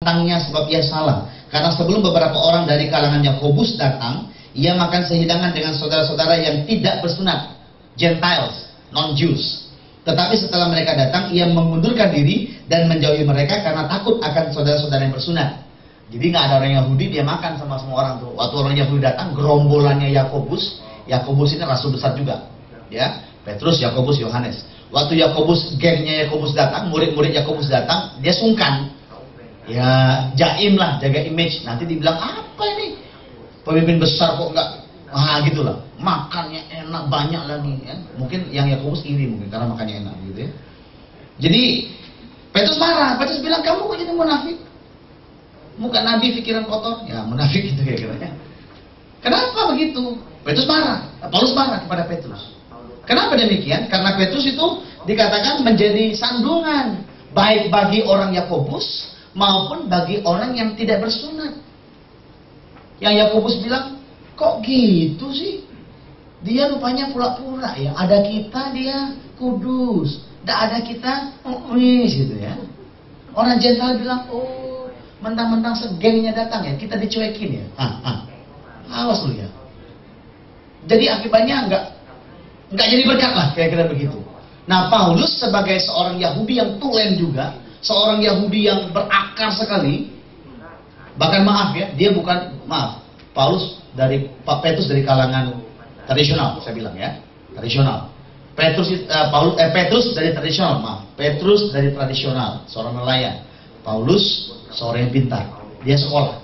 datangnya sebab ia salah. Karena sebelum beberapa orang dari kalangan Yakobus datang, ia makan sehidangan dengan saudara-saudara yang tidak bersunat, Gentiles, non-Jews. Tetapi setelah mereka datang, ia mengundurkan diri dan menjauhi mereka karena takut akan saudara-saudara yang bersunat. Jadi nggak ada orang Yahudi, dia makan sama semua orang tuh. Waktu orang Yahudi datang, gerombolannya Yakobus. Yakobus ini rasul besar juga, ya. Petrus, Yakobus, Yohanes. Waktu gengnya Yakobus datang, murid-murid Yakobus datang, dia sungkan. Ya, jaim lah, jaga image. Nanti dibilang, apa ini? Pemimpin besar kok enggak? Gitulah. Makannya enak, banyak lagi. Ya. Mungkin yang Yakobus iri mungkin, karena makannya enak gitu ya. Jadi, Petrus marah. Petrus bilang, kamu kok jadi munafik? Muka Nabi pikiran kotor. Ya, munafik gitu kira-kira. Kenapa begitu? Petrus marah. Paulus marah kepada Petrus. Kenapa demikian? Karena Petrus itu dikatakan menjadi sandungan. Baik bagi orang Yakobus, maupun bagi orang yang tidak bersunat. Yang Yakobus bilang, kok gitu sih? Dia rupanya pura-pura ya. Ada kita dia kudus, tidak ada kita gitu ya. Orang Gentile bilang, oh mentang-mentang segengnya datang ya, kita dicuekin ya. Awas lu ya. Jadi akibatnya nggak jadi berkat lah, kira-kira begitu. Nah, Paulus sebagai seorang Yahudi yang tulen juga, seorang Yahudi yang berakar sekali, bahkan Paulus Petrus dari kalangan tradisional, saya bilang ya, tradisional. Petrus dari tradisional, Petrus dari tradisional, seorang nelayan. Paulus seorang yang pintar, dia sekolah,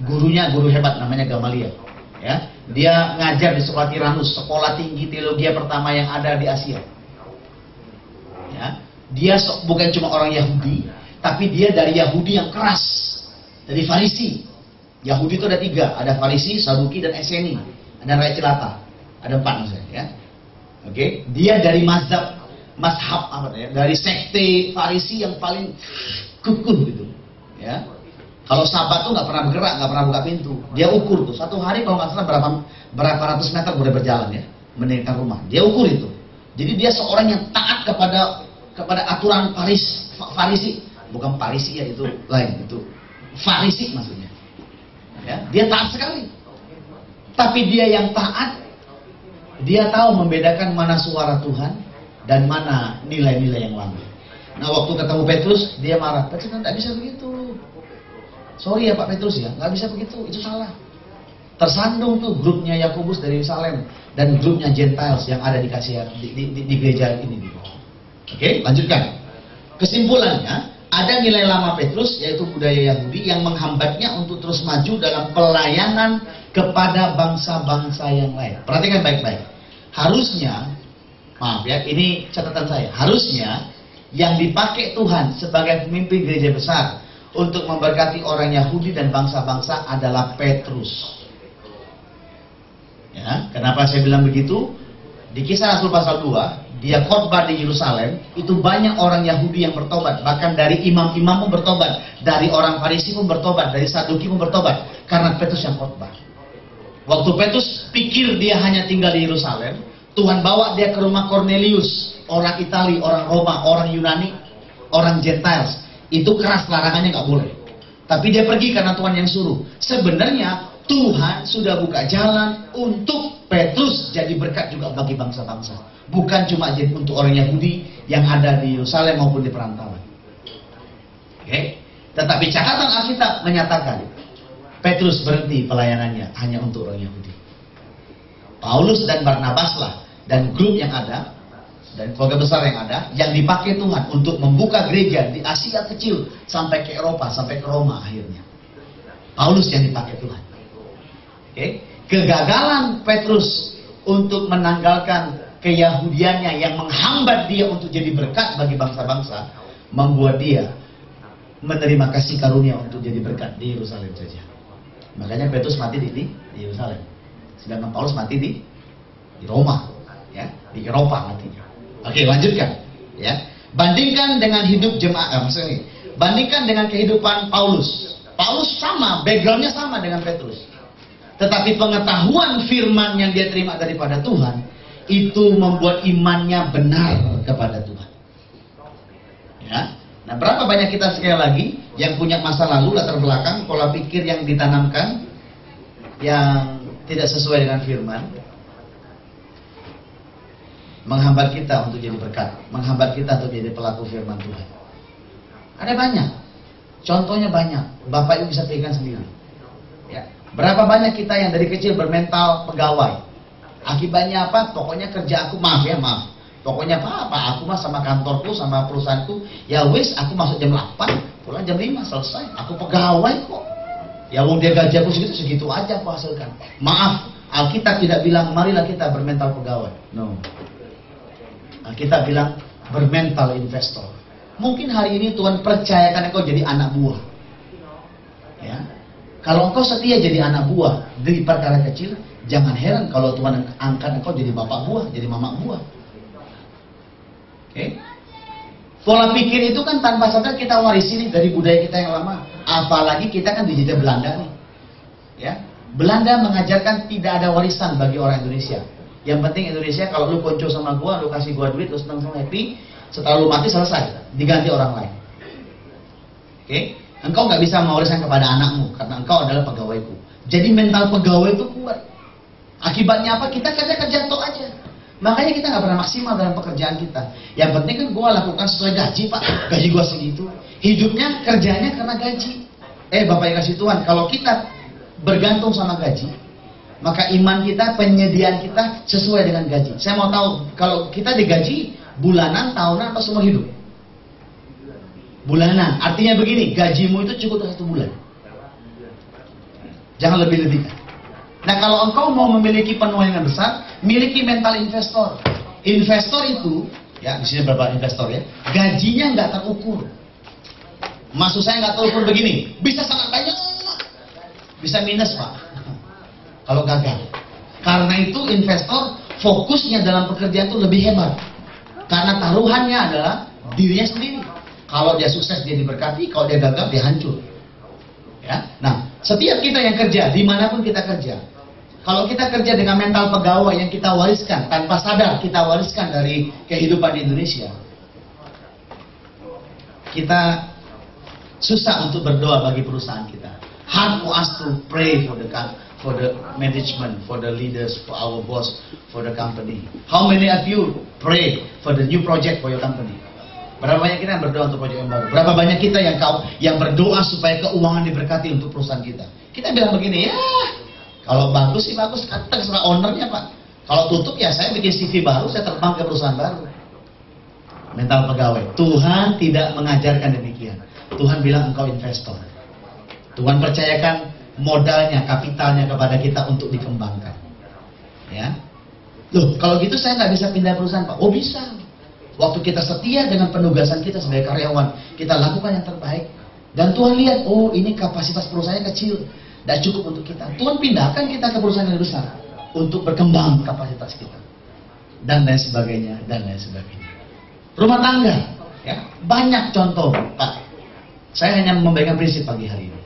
gurunya guru hebat namanya Gamaliel, ya. Dia ngajar di sekolah Tiranus, sekolah tinggi teologi pertama yang ada di Asia. Ya. Dia bukan cuma orang Yahudi, tapi dia dari Yahudi yang keras, dari Farisi. Yahudi itu ada 3, ada Farisi, Saduki, dan Eseni. Ada rakyat jelata, ada 4 maksudnya. Ya. Oke, dia dari mazhab apa ya? Dari sekte Farisi yang paling kukuh gitu. Ya. Kalau Sabat tuh nggak pernah bergerak, nggak pernah buka pintu. Dia ukur tuh satu hari kalau nggak salah berapa ratus meter boleh berjalan ya, mendirikan rumah. Dia ukur itu. Jadi dia seorang yang taat kepada aturan Farisi, bukan Farisi ya, itu lain, itu Farisi maksudnya. Ya, dia taat sekali. Tapi dia yang taat, dia tahu membedakan mana suara Tuhan dan mana nilai-nilai yang lama. Nah, waktu ketemu Petrus, dia marah. Petrus nggak bisa begitu. Sorry ya Pak Petrus ya, nggak bisa begitu, itu salah. Tersandung tuh grupnya Yakobus dari Yerusalem dan grupnya Gentiles yang ada di gereja ini. Oke, lanjutkan. Kesimpulannya, ada nilai lama Petrus, yaitu budaya Yahudi yang menghambatnya untuk terus maju dalam pelayanan kepada bangsa-bangsa yang lain. Perhatikan baik-baik. Harusnya, maaf ya, ini catatan saya, harusnya yang dipakai Tuhan sebagai pemimpin gereja besar untuk memberkati orang Yahudi dan bangsa-bangsa adalah Petrus. Ya, kenapa saya bilang begitu? Di Kisah Rasul pasal 2, dia khotbah di Yerusalem, itu banyak orang Yahudi yang bertobat, bahkan dari imam-imam pun bertobat, dari orang Farisi pun bertobat, dari Saduki pun bertobat, karena Petrus yang khotbah. Waktu Petrus pikir dia hanya tinggal di Yerusalem, Tuhan bawa dia ke rumah Cornelius, orang Itali, orang Roma, orang Yunani, orang Gentiles. Itu keras, larangannya nggak boleh. Tapi dia pergi karena Tuhan yang suruh. Sebenarnya Tuhan sudah buka jalan untuk Petrus jadi berkat juga bagi bangsa-bangsa. Bukan cuma jadi untuk orang Yahudi yang ada di Yerusalem maupun di perantauan. Oke? Tetapi catatan Alkitab menyatakan Petrus berhenti pelayanannya hanya untuk orang Yahudi. Paulus dan Barnabas lah dan grup yang ada dan keluarga besar yang ada yang dipakai Tuhan untuk membuka gereja di Asia kecil sampai ke Eropa, sampai ke Roma akhirnya. Paulus yang dipakai Tuhan. Oke? Kegagalan Petrus untuk menanggalkan keyahudiannya yang menghambat dia untuk jadi berkat bagi bangsa-bangsa membuat dia menerima kasih karunia untuk jadi berkat di Yerusalem saja. Makanya Petrus mati di Yerusalem. Sedangkan Paulus mati di Roma, ya, di Eropa matinya. Oke, lanjutkan, ya. Bandingkan dengan hidup jemaat, maksudnya, bandingkan dengan kehidupan Paulus. Paulus sama, backgroundnya sama dengan Petrus. Tetapi pengetahuan firman yang dia terima daripada Tuhan itu membuat imannya benar kepada Tuhan. Ya. Nah, berapa banyak kita sekali lagi yang punya masa lalu, latar belakang, pola pikir yang ditanamkan yang tidak sesuai dengan firman, menghambat kita untuk jadi berkat, menghambat kita untuk jadi pelaku firman Tuhan. Ada banyak, contohnya banyak. Bapak Ibu bisa pikirkan sendiri. Ya. Berapa banyak kita yang dari kecil bermental pegawai. Akibatnya apa? Pokoknya kerja aku, maaf, pokoknya apa? Aku mah sama kantorku, sama perusahaanku, ya wis, aku masuk jam 8, pulang jam 5, selesai. Aku pegawai kok. Ya wong dia gaji aku segitu aja aku hasilkan. Maaf, Alkitab tidak bilang marilah kita bermental pegawai. No. Alkitab bilang bermental investor. Mungkin hari ini Tuhan percayakan engkau jadi anak buah. Ya. Kalau engkau setia jadi anak buah dari perkara kecil, jangan heran kalau Tuhan angkat engkau jadi bapak buah, jadi mama buah. Oke? Pola pikir itu kan tanpa sadar kita warisi nih dari budaya kita yang lama. Apalagi kita kan dijajah Belanda nih. Ya. Belanda mengajarkan tidak ada warisan bagi orang Indonesia. Yang penting Indonesia kalau lu konco sama gua, lu kasih gua duit, lu senang sama happy, setelah lu mati selesai, diganti orang lain. Oke? Engkau nggak bisa mewariskan kepada anakmu karena engkau adalah pegawaiku. Jadi mental pegawai itu kuat. Akibatnya apa? Kita kerja tok aja. Makanya kita nggak pernah maksimal dalam pekerjaan kita. Yang penting kan gue lakukan sesuai gaji, Pak. Gaji gue segitu. Hidupnya kerjanya karena gaji. Bapak yang kasih Tuhan, kalau kita bergantung sama gaji, maka iman kita, penyediaan kita sesuai dengan gaji. Saya mau tahu, kalau kita digaji bulanan, tahunan, atau seumur hidup? Bulanan. Artinya begini, gajimu itu cukup untuk 1 bulan. Jangan lebih-lebihkan. Nah, kalau engkau mau memiliki penuaian yang besar, miliki mental investor. Investor itu, ya di sini berapa investor ya, gajinya nggak terukur. Maksud saya nggak terukur begini, bisa sangat banyak, bisa minus, Pak. Kalau gagal. Karena itu investor fokusnya dalam pekerjaan itu lebih hebat. Karena taruhannya adalah dirinya sendiri. Kalau dia sukses dia diberkati, kalau dia gagal dia hancur. Ya. Nah, setiap kita yang kerja, dimanapun kita kerja, kalau kita kerja dengan mental pegawai yang kita wariskan, tanpa sadar kita wariskan dari kehidupan di Indonesia, kita susah untuk berdoa bagi perusahaan kita. Hard for us to pray for the management, for the leaders, for our boss, for the company. How many of you pray for the new project for your company? Berapa banyak kita yang berdoa untuk proyek yang baru? Berapa banyak kita yang berdoa supaya keuangan diberkati untuk perusahaan kita? Kita bilang begini, ya kalau bagus sih bagus, kan terserah ownernya, Pak. Kalau tutup ya saya bikin CV baru, saya terbang ke perusahaan baru. Mental pegawai. Tuhan tidak mengajarkan demikian. Tuhan bilang engkau investor. Tuhan percayakan modalnya, kapitalnya kepada kita untuk dikembangkan. Ya. Loh, kalau gitu saya nggak bisa pindah perusahaan, Pak. Oh bisa. Waktu kita setia dengan penugasan kita sebagai karyawan, kita lakukan yang terbaik. Dan Tuhan lihat, oh ini kapasitas perusahaannya kecil, tidak cukup untuk kita. Tuhan pindahkan kita ke perusahaan yang besar untuk berkembang kapasitas kita. Dan lain sebagainya, dan lain sebagainya. Rumah tangga, ya banyak contoh, Pak. Saya hanya memberikan prinsip pagi hari ini.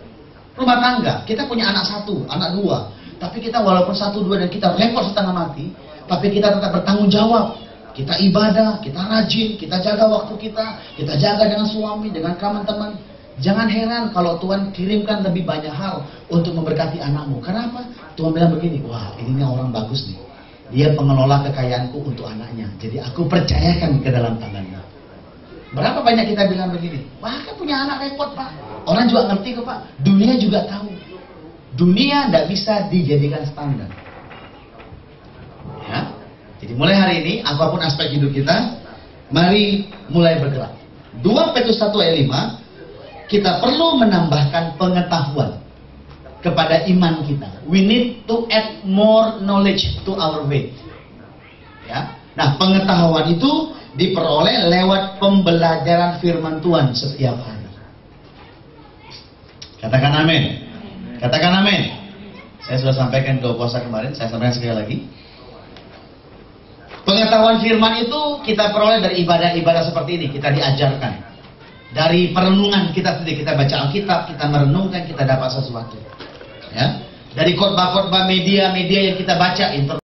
Rumah tangga, kita punya anak 1, anak 2, tapi kita walaupun 1, 2 dan kita repot setengah mati, tapi kita tetap bertanggung jawab. Kita ibadah, kita rajin, kita jaga waktu kita jaga dengan suami, dengan teman-teman. Jangan heran kalau Tuhan kirimkan lebih banyak hal untuk memberkati anakmu. Kenapa? Tuhan bilang begini, wah ini orang bagus nih. Dia pengelola kekayaanku untuk anaknya. Jadi aku percayakan ke dalam tangannya. Berapa banyak kita bilang begini, wah kan punya anak repot, Pak. Orang juga ngerti kok, Pak. Dunia juga tahu. Dunia tidak bisa dijadikan standar. Ya. Jadi mulai hari ini, apapun aspek hidup kita, mari mulai bergerak. 2 Petrus 1 ayat 5, kita perlu menambahkan pengetahuan kepada iman kita. We need to add more knowledge to our faith. Ya. Nah, pengetahuan itu diperoleh lewat pembelajaran firman Tuhan setiap hari. Katakan amin. Katakan amin. Saya sudah sampaikan ke puasa kemarin, saya sampaikan sekali lagi. Pengetahuan firman itu kita peroleh dari ibadah-ibadah seperti ini. Kita diajarkan. Dari perenungan kita sendiri, kita baca Alkitab, kita merenungkan, kita dapat sesuatu. Ya. Dari khotbah-khotbah media yang kita baca,